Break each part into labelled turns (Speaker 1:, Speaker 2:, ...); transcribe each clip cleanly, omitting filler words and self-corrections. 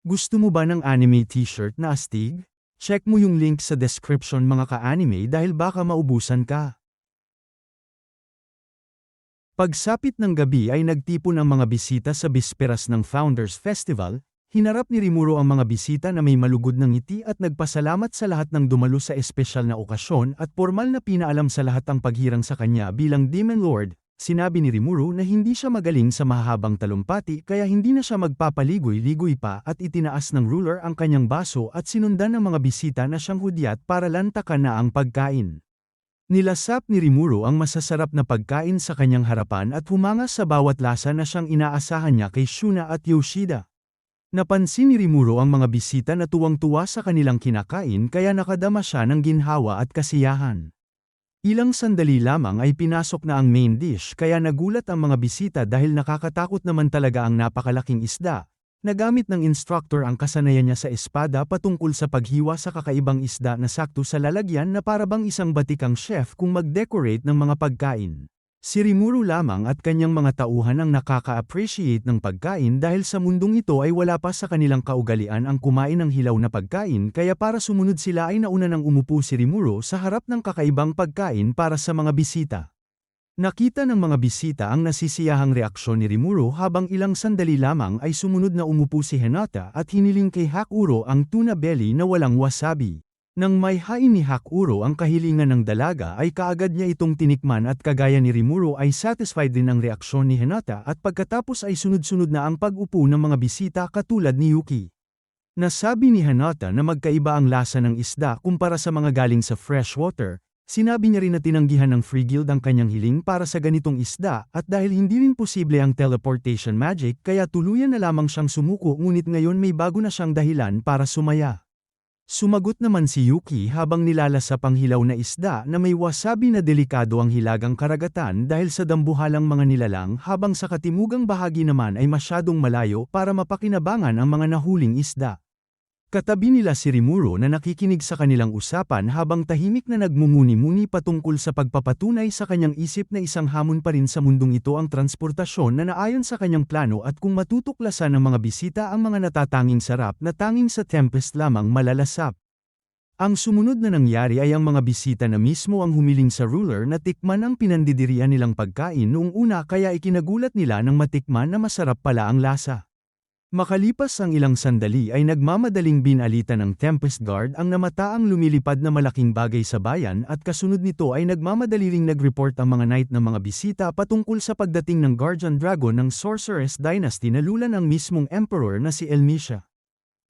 Speaker 1: Gusto mo ba ng anime t-shirt na astig? Check mo yung link sa description mga ka-anime dahil baka maubusan ka. Pagsapit ng gabi ay nagtipon ang mga bisita sa bisperas ng Founders Festival, hinarap ni Rimuro ang mga bisita na may malugod ng ngiti at nagpasalamat sa lahat ng dumalo sa espesyal na okasyon at formal na pinaalam sa lahat ang paghirang sa kanya bilang Demon Lord. Sinabi ni Rimuro na hindi siya magaling sa mahabang talumpati kaya hindi na siya magpapaligoy-ligoy pa at itinaas ng ruler ang kanyang baso at sinundan ng mga bisita na siyang hudyat para lantakan na ang pagkain. Nilasap ni Rimuro ang masasarap na pagkain sa kanyang harapan at humanga sa bawat lasa na siyang inaasahan niya kay Shuna at Yoshida. Napansin ni Rimuro ang mga bisita na tuwang-tuwa sa kanilang kinakain kaya nakadama siya ng ginhawa at kasiyahan. Ilang sandali lamang ay pinasok na ang main dish kaya nagulat ang mga bisita dahil nakakatakot naman talaga ang napakalaking isda. Nagamit ng instructor ang kasanayan niya sa espada patungkol sa paghiwa sa kakaibang isda na sakto sa lalagyan na parabang isang batikang chef kung mag-decorate ng mga pagkain. Si Rimuro lamang at kanyang mga tauhan ang nakaka-appreciate ng pagkain dahil sa mundong ito ay wala pa sa kanilang kaugalian ang kumain ng hilaw na pagkain kaya para sumunod sila ay nauna nang umupo si Rimuro sa harap ng kakaibang pagkain para sa mga bisita. Nakita ng mga bisita ang nasisiyahang reaksyon ni Rimuro habang ilang sandali lamang ay sumunod na umupo si Hinata at hiniling kay Hakuro ang tuna belly na walang wasabi. Nang may hain ni Hakuro ang kahilingan ng dalaga ay kaagad niya itong tinikman at kagaya ni Rimuro ay satisfied din ang reaksyon ni Hinata at pagkatapos ay sunod-sunod na ang pag-upo ng mga bisita katulad ni Yuki. Nasabi ni Hinata na magkaiba ang lasa ng isda kumpara sa mga galing sa freshwater. Sinabi niya rin na tinanggihan ng Free Guild ang kanyang hiling para sa ganitong isda at dahil hindi rin posible ang teleportation magic kaya tuluyan na lamang siyang sumuko ngunit ngayon may bago na siyang dahilan para sumaya. Sumagot naman si Yuki habang nilalasap ang hilaw na isda na may wasabi na delikado ang hilagang karagatan dahil sa dambuhalang mga nilalang habang sa katimugang bahagi naman ay masyadong malayo para mapakinabangan ang mga nahuling isda. Katabi nila si Rimuro na nakikinig sa kanilang usapan habang tahimik na nagmumuni-muni patungkol sa pagpapatunay sa kanyang isip na isang hamon pa rin sa mundong ito ang transportasyon na naayon sa kanyang plano at kung matutuklasan ng mga bisita ang mga natatanging sarap na tanging sa Tempest lamang malalasap. Ang sumunod na nangyari ay ang mga bisita na mismo ang humiling sa ruler na tikman ang pinandidirian nilang pagkain noong una kaya ikinagulat nila nang matikman na masarap pala ang lasa. Makalipas ang ilang sandali ay nagmamadaling binalita ng Tempest Guard ang namataang lumilipad na malaking bagay sa bayan at kasunod nito ay nagmamadali ring nag-report ang mga knight ng mga bisita patungkol sa pagdating ng Guardian Dragon ng Sorceress Dynasty na lula ng mismong Emperor na si Elmisha.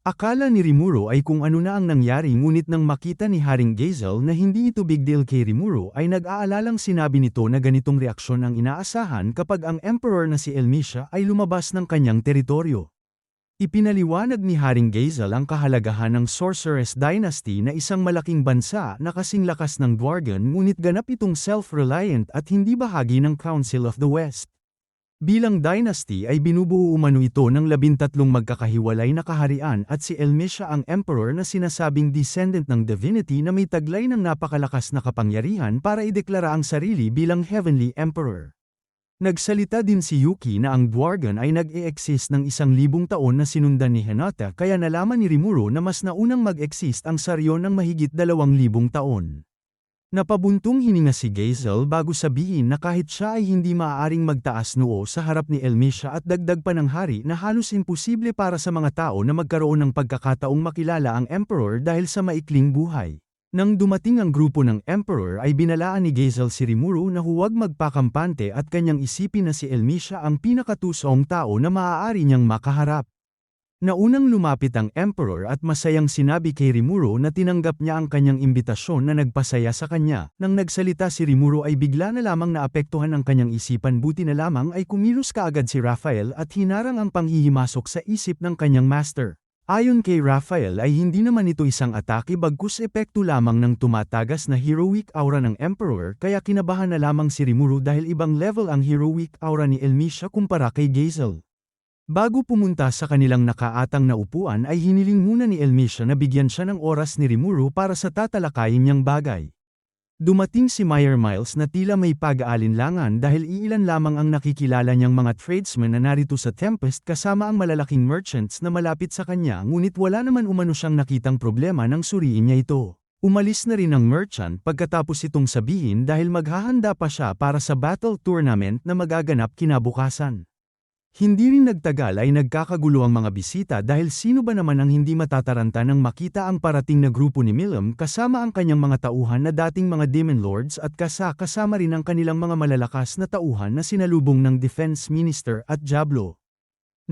Speaker 1: Akala ni Rimuro ay kung ano na ang nangyari ngunit nang makita ni Haring Gazel na hindi ito big deal kay Rimuro ay nag-aalalang sinabi nito na ganitong reaksyon ang inaasahan kapag ang Emperor na si Elmisha ay lumabas ng kanyang teritoryo. Ipinaliwanag ni Haring Gazel ang kahalagahan ng Sorceress Dynasty na isang malaking bansa na kasing lakas ng Dwargon ngunit ganap itong self-reliant at hindi bahagi ng Council of the West. Bilang dynasty ay binubuo umano ito ng 13 magkakahiwalay na kaharian at si Elmisha ang emperor na sinasabing descendant ng divinity na may taglay ng napakalakas na kapangyarihan para ideklara ang sarili bilang heavenly emperor. Nagsalita din si Yuki na ang Dwargon ay nag-e-exist ng 1,000 taon na sinundan ni Hinata kaya nalaman ni Rimuro na mas naunang mag-exist ang Saryon ng mahigit 2,000 taon. Napabuntong hininga si Gazel bago sabihin na kahit siya ay hindi maaaring magtaas noo sa harap ni Elmisha at dagdag pa ng hari na halos imposible para sa mga tao na magkaroon ng pagkakataong makilala ang Emperor dahil sa maikling buhay. Nang dumating ang grupo ng Emperor ay binalaan ni Gazel si Rimuro na huwag magpakampante at kanyang isipin na si Elmisha ang pinakatusong tao na maaari niyang makaharap. Naunang lumapit ang Emperor at masayang sinabi kay Rimuro na tinanggap niya ang kanyang imbitasyon na nagpasaya sa kanya. Nang nagsalita si Rimuro ay bigla na lamang naapektuhan ang kanyang isipan buti na lamang ay kumilos kaagad si Raphael at hinarang ang panghihimasok sa isip ng kanyang master. Ayon kay Raphael ay hindi naman ito isang atake bagkus epekto lamang ng tumatagas na heroic aura ng Emperor kaya kinabahan na lamang si Rimuro dahil ibang level ang heroic aura ni Elmisha kumpara kay Gazel. Bago pumunta sa kanilang nakaatang na upuan ay hiniling muna ni Elmisha na bigyan siya ng oras ni Rimuro para sa tatalakayin niyang bagay. Dumating si Meyer Miles na tila may pag-aalinlangan dahil iilan lamang ang nakikilala niyang mga tradesmen na narito sa Tempest kasama ang malalaking merchants na malapit sa kanya ngunit wala naman umano siyang nakitang problema nang suriin niya ito. Umalis na rin ang merchant pagkatapos itong sabihin dahil maghahanda pa siya para sa battle tournament na magaganap kinabukasan. Hindi rin nagtagal ay nagkakagulo ang mga bisita dahil sino ba naman ang hindi matataranta nang makita ang parating na grupo ni Milam kasama ang kanyang mga tauhan na dating mga Demon Lords at kasama rin ang kanilang mga malalakas na tauhan na sinalubong ng Defense Minister at Diablo.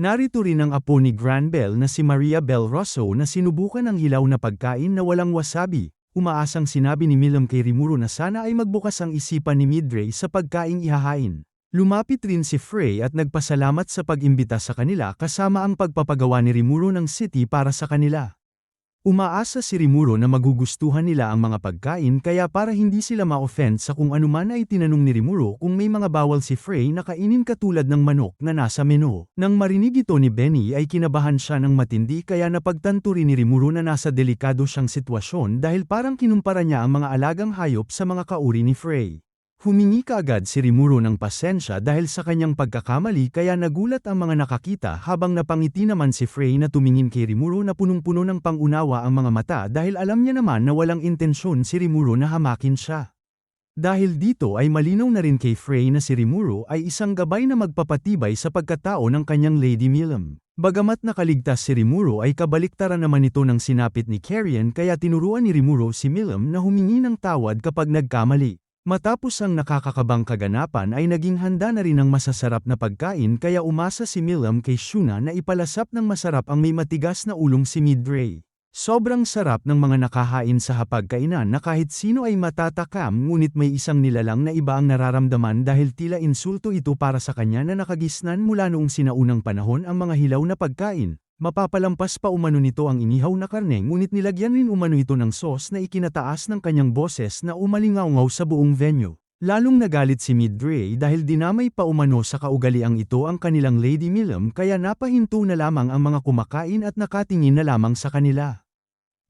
Speaker 1: Narito rin ang apo ni Granbell na si Maria Bell Rosso na sinubukan ang hilaw na pagkain na walang wasabi. Umaasang sinabi ni Milam kay Rimuru na sana ay magbukas ang isipan ni Midray sa pagkaing ihahain. Lumapit rin si Frey at nagpasalamat sa pag-imbita sa kanila kasama ang pagpapagawa ni Rimuru ng city para sa kanila. Umaasa si Rimuru na magugustuhan nila ang mga pagkain kaya para hindi sila ma-offend sa kung anuman ay tinanong ni Rimuru kung may mga bawal si Frey na kainin katulad ng manok na nasa menu. Nang marinig ito ni Benny ay kinabahan siya ng matindi kaya napagtanto rin ni Rimuru na nasa delikado siyang sitwasyon dahil parang kinumpara niya ang mga alagang hayop sa mga kauri ni Frey. Humingi kaagad si Rimuru ng pasensya dahil sa kanyang pagkakamali kaya nagulat ang mga nakakita habang napangiti naman si Frey na tumingin kay Rimuru na punong-puno ng pangunawa ang mga mata dahil alam niya naman na walang intensyon si Rimuru na hamakin siya. Dahil dito ay malinaw na rin kay Frey na si Rimuru ay isang gabay na magpapatibay sa pagkatao ng kanyang Lady Milam. Bagamat nakaligtas si Rimuru ay kabaliktaran naman ito ng sinapit ni Carrion kaya tinuruan ni Rimuru si Milam na humingi ng tawad kapag nagkamali. Matapos ang nakakakabang kaganapan ay naging handa na rin ang masasarap na pagkain kaya umasa si Milam kay Shuna na ipalasap ng masarap ang may matigas na ulong si Midray. Sobrang sarap ng mga nakahain sa hapagkainan na kahit sino ay matatakam ngunit may isang nilalang na iba ang nararamdaman dahil tila insulto ito para sa kanya na nakagisnan mula noong sinaunang panahon ang mga hilaw na pagkain. Mapapalampas pa umano nito ang inihaw na karne ngunit nilagyan rin umano ito ng sauce na ikinataas ng kanyang boses na umalingaw-ngaw sa buong venue. Lalong nagalit si Midray dahil dinamay pa umano sa kaugaliang ito ang kanilang Lady Milam kaya napahinto na lamang ang mga kumakain at nakatingin na lamang sa kanila.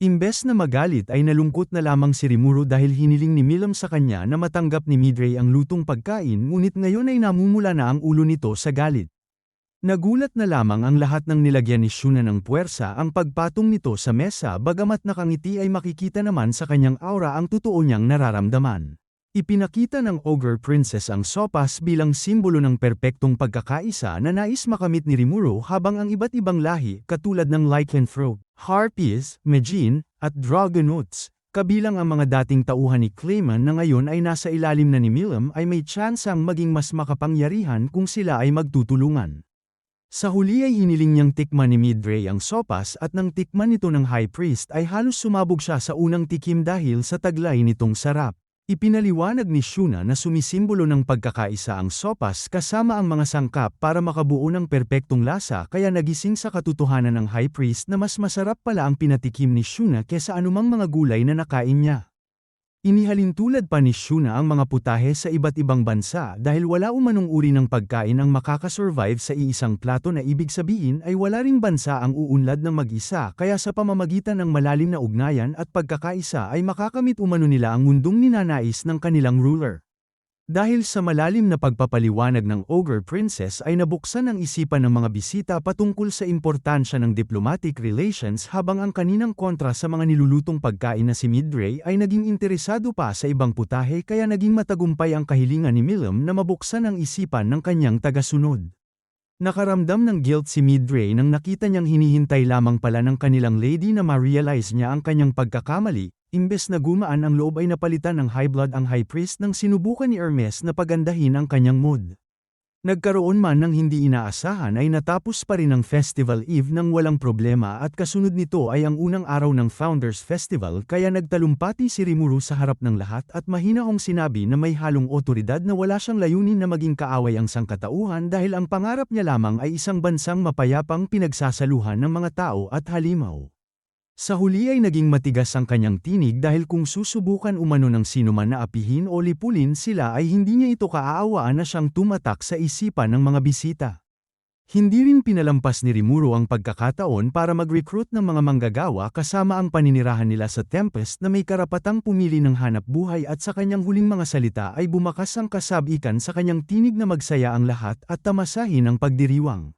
Speaker 1: Imbes na magalit ay nalungkot na lamang si Rimuru dahil hiniling ni Milam sa kanya na matanggap ni Midray ang lutong pagkain ngunit ngayon ay namumula na ang ulo nito sa galit. Nagulat na lamang ang lahat ng nilagyan ni Shuna ng puwersa ang pagpatong nito sa mesa bagamat nakangiti ay makikita naman sa kanyang aura ang totoo niyang nararamdaman. Ipinakita ng Ogre Princess ang sopas bilang simbolo ng perpektong pagkakaisa na nais makamit ni Rimuru habang ang iba't ibang lahi katulad ng Lycanthrope, Harpies, Majin, at Dragonauts, kabilang ang mga dating tauhan ni Clayman na ngayon ay nasa ilalim na ni Milam ay may tsansang maging mas makapangyarihan kung sila ay magtutulungan. Sa huli ay hiniling niyang tikman ni Midray ang sopas at nang tikman nito ng High Priest ay halos sumabog siya sa unang tikim dahil sa taglay nitong sarap. Ipinaliwanag ni Shuna na sumisimbolo ng pagkakaisa ang sopas kasama ang mga sangkap para makabuo ng perpektong lasa kaya nagising sa katotohanan ng High Priest na mas masarap pala ang pinatikim ni Shuna kesa anumang mga gulay na nakain niya. Inihalintulad pa ni Shuna ang mga putahe sa iba't ibang bansa dahil wala umanong uri ng pagkain ang makakasurvive sa iisang plato na ibig sabihin ay wala ring bansa ang uunlad ng mag-isa kaya sa pamamagitan ng malalim na ugnayan at pagkakaisa ay makakamit umano nila ang mundong ninanais ng kanilang ruler. Dahil sa malalim na pagpapaliwanag ng Ogre Princess ay nabuksan ang isipan ng mga bisita patungkol sa importansya ng diplomatic relations habang ang kaninang kontra sa mga nilulutong pagkain na si Midray ay naging interesado pa sa ibang putahe kaya naging matagumpay ang kahilingan ni Milam na mabuksan ang isipan ng kanyang tagasunod. Nakaramdam ng guilt si Midray nang nakita niyang hinihintay lamang pala ng kanilang lady na ma-realize niya ang kanyang pagkakamali. Imbes na gumaan ang loob ay napalitan ng high blood ang High Priest nang sinubukan ni Hermes na pagandahin ang kanyang mood. Nagkaroon man ng hindi inaasahan ay natapos pa rin ang Festival Eve nang walang problema at kasunod nito ay ang unang araw ng Founders Festival kaya nagtalumpati si Rimuru sa harap ng lahat at mahinahong sinabi na may halong otoridad na wala siyang layunin na maging kaaway ang sangkatauhan dahil ang pangarap niya lamang ay isang bansang mapayapang pinagsasaluhan ng mga tao at halimaw. Sa huli ay naging matigas ang kanyang tinig dahil kung susubukan umano ng sinuman na apihin o lipulin sila ay hindi niya ito kaaawaan na siyang tumatak sa isipan ng mga bisita. Hindi rin pinalampas ni Rimuro ang pagkakataon para mag-recruit ng mga manggagawa kasama ang paninirahan nila sa Tempest na may karapatang pumili ng hanap buhay at sa kanyang huling mga salita ay bumakas ang kasabikan sa kanyang tinig na magsaya ang lahat at tamasahin ang pagdiriwang.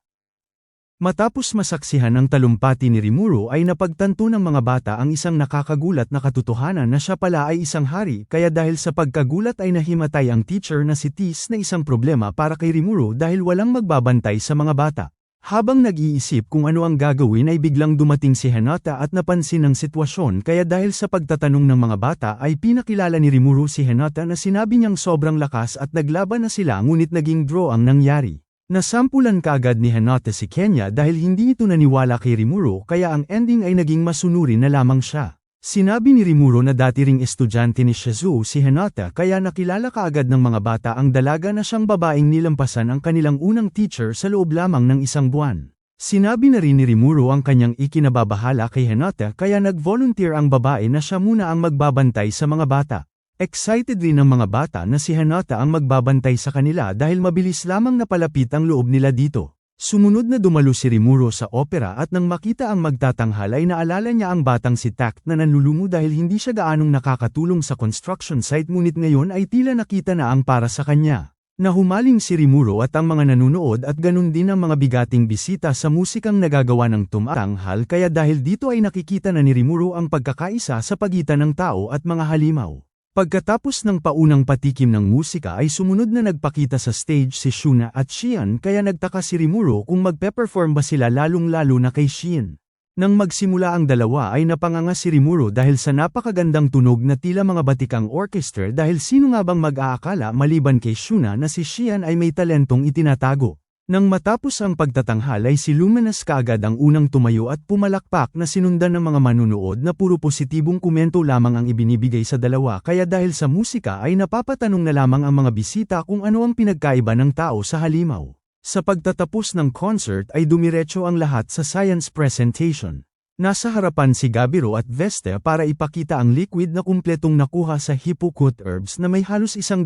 Speaker 1: Matapos masaksihan ang talumpati ni Rimuro ay napagtanto ng mga bata ang isang nakakagulat na katotohanan na siya pala ay isang hari kaya dahil sa pagkagulat ay nahimatay ang teacher na si Tis na isang problema para kay Rimuro dahil walang magbabantay sa mga bata. Habang nag-iisip kung ano ang gagawin ay biglang dumating si Hinata at napansin ang sitwasyon kaya dahil sa pagtatanong ng mga bata ay pinakilala ni Rimuro si Hinata na sinabi niyang sobrang lakas at naglaban na sila ngunit naging draw ang nangyari. Nasampulan kaagad ni Hinata si Kenya dahil hindi ito naniwala kay Rimuro kaya ang ending ay naging masunurin na lamang siya. Sinabi ni Rimuro na dati ring estudyante ni Shizuo si Hinata kaya nakilala kaagad ng mga bata ang dalaga na siyang babaeng nilampasan ang kanilang unang teacher sa loob lamang ng isang buwan. Sinabi na rin ni Rimuro ang kanyang ikinababahala kay Hinata kaya nag-volunteer ang babae na siya muna ang magbabantay sa mga bata. Excited rin ang mga bata na si Hinata ang magbabantay sa kanila dahil mabilis lamang napalapit ang loob nila dito. Sumunod na dumalo si Rimuro sa opera at nang makita ang magtatanghal ay naalala niya ang batang si Tact na nanlulumo dahil hindi siya gaanong nakakatulong sa construction site ngunit ngayon ay tila nakita na ang para sa kanya. Nahumaling si Rimuro at ang mga nanunood at ganun din ang mga bigating bisita sa musikang nagagawa ng tumatanghal kaya dahil dito ay nakikita na ni Rimuro ang pagkakaisa sa pagitan ng tao at mga halimaw. Pagkatapos ng paunang patikim ng musika ay sumunod na nagpakita sa stage si Shuna at Shion kaya nagtaka si Rimuro kung magpe-perform ba sila lalong-lalo na kay Shion. Nang magsimula ang dalawa ay napanganga si Rimuro dahil sa napakagandang tunog na tila mga batikang orchestra dahil sino nga bang mag-aakala maliban kay Shuna na si Shion ay may talentong itinatago. Nang matapos ang pagtatanghal ay si Luminous kaagad ang unang tumayo at pumalakpak na sinundan ng mga manunood na puro positibong komento lamang ang ibinibigay sa dalawa kaya dahil sa musika ay napapatanong na lamang ang mga bisita kung ano ang pinagkaiba ng tao sa halimaw. Sa pagtatapos ng concert ay dumiretso ang lahat sa science presentation. Nasa harapan si Gabiro at Vesta para ipakita ang liquid na kumpletong nakuha sa Hippocrot herbs na may halos 100%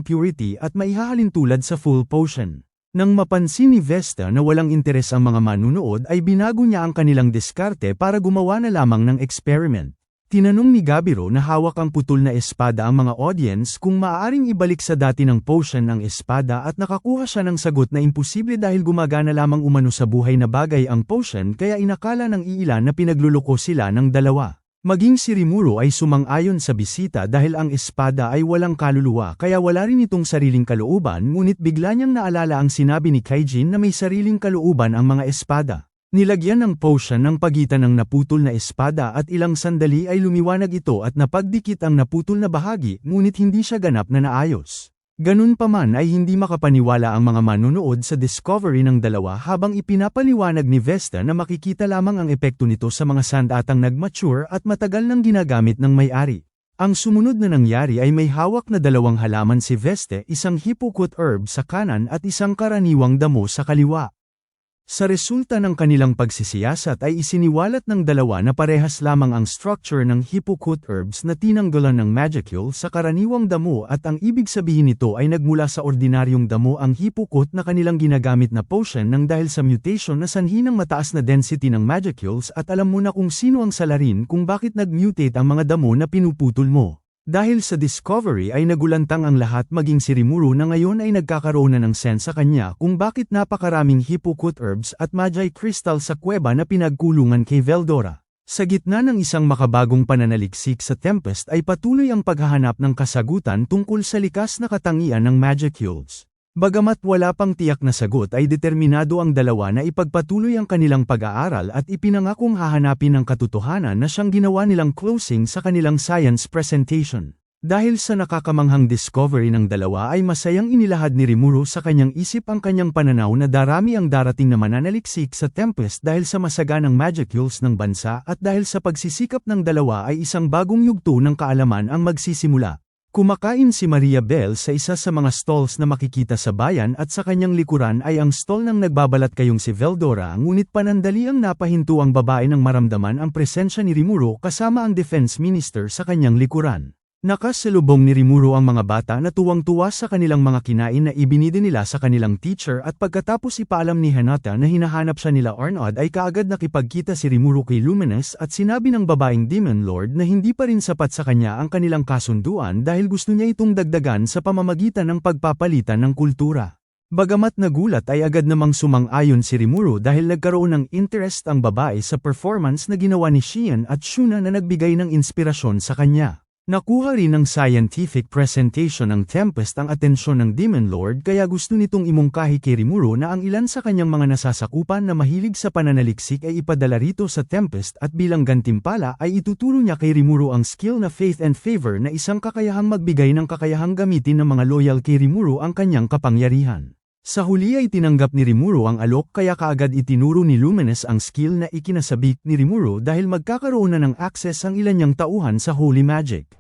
Speaker 1: purity at maihahalin tulad sa full potion. Nang mapansin ni Vesta na walang interes ang mga manunood ay binago niya ang kanilang diskarte para gumawa na lamang ng experiment. Tinanong ni Gabiro na hawak ang putol na espada ang mga audience kung maaaring ibalik sa dati ng potion ang espada at nakakuha siya ng sagot na imposible dahil gumagana lamang umano sa buhay na bagay ang potion kaya inakala ng iilan na pinagluloko sila ng dalawa. Maging si Rimuro ay sumang-ayon sa bisita dahil ang espada ay walang kaluluwa kaya wala rin itong sariling kalooban ngunit bigla niyang naalala ang sinabi ni Kaijin na may sariling kalooban ang mga espada. Nilagyan ng potion ng pagitan ng naputol na espada at ilang sandali ay lumiwanag ito at napagdikit ang naputol na bahagi ngunit hindi siya ganap na naayos. Ganun pa man ay hindi makapaniwala ang mga manunood sa discovery ng dalawa habang ipinapaliwanag ni Vesta na makikita lamang ang epekto nito sa mga sandatang nag-mature at matagal nang ginagamit ng may-ari. Ang sumunod na nangyari ay may hawak na dalawang halaman si Vesta, isang Hippocrot herb sa kanan at isang karaniwang damo sa kaliwa. Sa resulta ng kanilang pagsisiyasat ay isiniwalat ng dalawa na parehas lamang ang structure ng Hippocrot herbs na tinanggalan ng Magicule sa karaniwang damo at ang ibig sabihin nito ay nagmula sa ordinaryong damo ang Hippocrot na kanilang ginagamit na potion nang dahil sa mutation na sanhi ng mataas na density ng Magicules at alam mo na kung sino ang salarin kung bakit nag-mutate ang mga damo na pinuputol mo. Dahil sa discovery ay nagulantang ang lahat maging si Rimuro na ngayon ay nagkakaroon na ng sense sa kanya kung bakit napakaraming Hippocrot herbs at Magi crystal sa kuweba na pinagkulungan kay Veldora. Sa gitna ng isang makabagong pananaliksik sa Tempest ay patuloy ang paghahanap ng kasagutan tungkol sa likas na katangian ng Magicules. Bagamat wala pang tiyak na sagot ay determinado ang dalawa na ipagpatuloy ang kanilang pag-aaral at ipinangakong hahanapin ang katotohanan na siyang ginawa nilang closing sa kanilang science presentation. Dahil sa nakakamanghang discovery ng dalawa ay masayang inilahad ni Rimuro sa kanyang isip ang kanyang pananaw na darami ang darating na mananaliksik sa Tempest dahil sa masaganang Magicules ng bansa at dahil sa pagsisikap ng dalawa ay isang bagong yugto ng kaalaman ang magsisimula. Kumakain si Maria Bell sa isa sa mga stalls na makikita sa bayan at sa kanyang likuran ay ang stall ng nagbabalat kayong si Veldora ngunit panandali ang napahinto ang babae nang maramdaman ang presensya ni Rimuro kasama ang defense minister sa kanyang likuran. Nakasalubong ni Rimuru ang mga bata na tuwang-tuwa sa kanilang mga kinain na ibinide nila sa kanilang teacher at pagkatapos ipaalam ni Hinata na hinahanap siya nila Arnold ay kaagad nakipagkita si Rimuru kay Luminous at sinabi ng babaeng Demon Lord na hindi pa rin sapat sa kanya ang kanilang kasunduan dahil gusto niya itong dagdagan sa pamamagitan ng pagpapalitan ng kultura. Bagamat nagulat ay agad namang sumang-ayon si Rimuru dahil nagkaroon ng interest ang babae sa performance na ginawa ni Shion at Shuna na nagbigay ng inspirasyon sa kanya. Nakuha rin ng scientific presentation ng Tempest ang atensyon ng Demon Lord kaya gusto nitong imungkahi kay Rimuru na ang ilan sa kanyang mga nasasakupan na mahilig sa pananaliksik ay ipadala rito sa Tempest at bilang gantimpala ay ituturo niya kay Rimuru ang skill na Faith and Favor na isang kakayahang magbigay ng kakayahang gamitin ng mga loyal kay Rimuru ang kanyang kapangyarihan. Sa huli ay tinanggap ni Rimuru ang alok kaya kaagad itinuro ni Luminous ang skill na ikinasabik ni Rimuru dahil magkakaroon na ng access ang ilan niyang tauhan sa Holy Magic.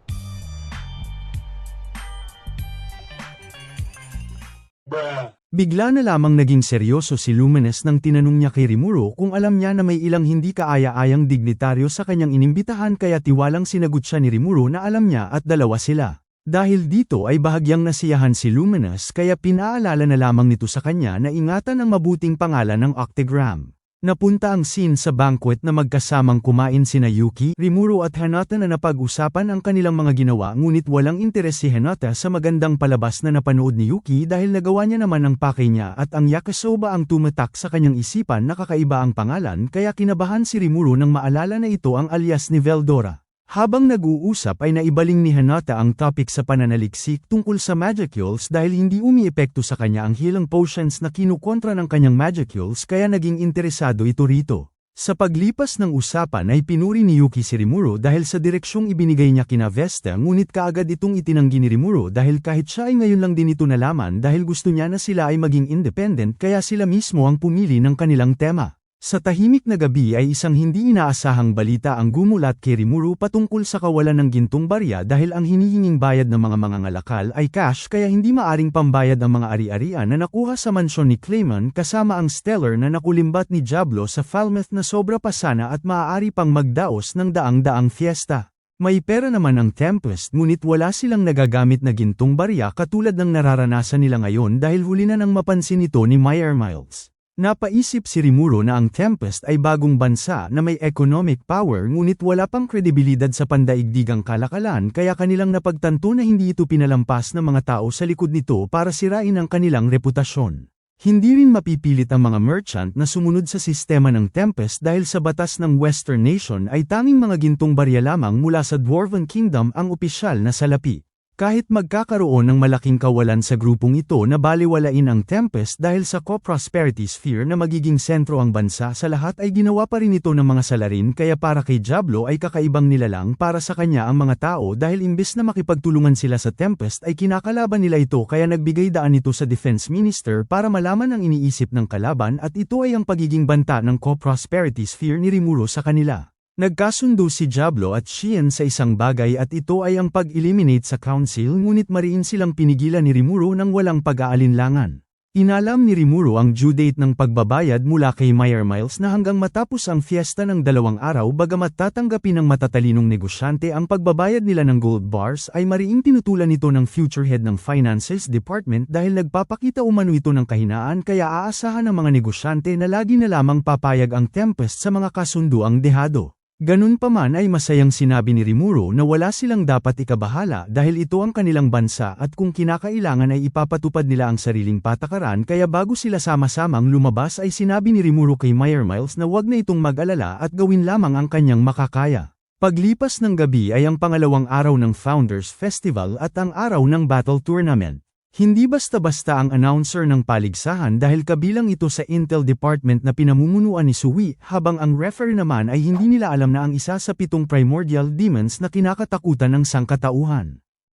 Speaker 1: Bigla na lamang naging seryoso si Luminous nang tinanong niya kay Rimuru kung alam niya na may ilang hindi kaaya-ayang dignitaryo sa kanyang inimbitahan kaya tiwalang sinagot siya ni Rimuru na alam niya at dalawa sila. Dahil dito ay bahagyang nasiyahan si Luminous kaya pinaalala na lamang nito sa kanya na ingatan ang mabuting pangalan ng Octagram. Napunta ang scene sa banquet na magkasamang kumain sina Yuki, Rimuru at Hinata na napag-usapan ang kanilang mga ginawa ngunit walang interes si Hinata sa magandang palabas na napanood ni Yuki dahil nagawa niya naman ang pakay niya at ang yakisoba ang tumatak sa kanyang isipan na kakaiba ang pangalan kaya kinabahan si Rimuru nang maalala na ito ang alias ni Veldora. Habang nag-uusap ay naibaling ni Hinata ang topic sa pananaliksik tungkol sa Magicules dahil hindi umiepekto sa kanya ang healing potions na kinukontra ng kanyang Magicules kaya naging interesado ito rito. Sa paglipas ng usapan ay pinuri ni Yuki si Rimuru dahil sa direksyong ibinigay niya kina Vesta ngunit kaagad itong itinanggi ni Rimuru dahil kahit siya ay ngayon lang din ito nalaman dahil gusto niya na sila ay maging independent kaya sila mismo ang pumili ng kanilang tema. Sa tahimik na gabi ay isang hindi inaasahang balita ang gumulat kay Rimuru patungkol sa kawalan ng gintong barya dahil ang hinihinging bayad ng mga mangangalakal ay cash kaya hindi maaring pambayad ang mga ari-arian na nakuha sa mansyon ni Clayman kasama ang Stellar na nakulimbat ni Diablo sa Falmouth na sobra pa sana at maaari pang magdaos ng daang-daang fiesta. May pera naman ang Tempest ngunit wala silang nagagamit na gintong barya katulad ng nararanasan nila ngayon dahil huli na nang mapansin ito ni Meyer Miles. Napaisip si Rimuru na ang Tempest ay bagong bansa na may economic power ngunit wala pang kredibilidad sa pandaigdigang kalakalan kaya kanilang napagtanto na hindi ito pinalampas ng mga tao sa likod nito para sirain ang kanilang reputasyon. Hindi rin mapipilit ang mga merchant na sumunod sa sistema ng Tempest dahil sa batas ng Western Nation ay tanging mga gintong barya lamang mula sa Dwarven Kingdom ang opisyal na salapi. Kahit magkakaroon ng malaking kawalan sa grupong ito na baliwalain ang Tempest dahil sa co-prosperity sphere na magiging sentro ang bansa sa lahat ay ginawa pa rin ito ng mga salarin kaya para kay Diablo ay kakaibang nilalang para sa kanya ang mga tao dahil imbes na makipagtulungan sila sa Tempest ay kinakalaban nila ito kaya nagbigay daan ito sa Defense Minister para malaman ang iniisip ng kalaban at ito ay ang pagiging banta ng co-prosperity sphere ni Rimuru sa kanila. Nagkasundo si Diablo at Shion sa isang bagay at ito ay ang pag-eliminate sa council ngunit mariin silang pinigilan ni Rimuru nang walang pag-aalinlangan. Inalam ni Rimuru ang due date ng pagbabayad mula kay Meyer Miles na hanggang matapos ang fiesta ng 2 araw bagamat tatanggapin ng matatalinong negosyante ang pagbabayad nila ng gold bars ay mariing tinutulan ito ng future head ng Finances Department dahil nagpapakita umano ito ng kahinaan kaya aasahan ng mga negosyante na lagi na lamang papayag ang Tempest sa mga kasunduang dehado. Ganun pa man ay masayang sinabi ni Rimuru na wala silang dapat ikabahala dahil ito ang kanilang bansa at kung kinakailangan ay ipapatupad nila ang sariling patakaran kaya bago sila sama-samang lumabas ay sinabi ni Rimuru kay Meyer Miles na wag na itong mag-alala at gawin lamang ang kanyang makakaya. Paglipas ng gabi ay ang pangalawang araw ng Founders Festival at ang araw ng Battle Tournament. Hindi basta-basta ang announcer ng paligsahan dahil kabilang ito sa Intel Department na pinamumunuan ni Sui habang ang referee naman ay hindi nila alam na ang isa sa 7 primordial demons na kinakatakutan ng sangkatauhan.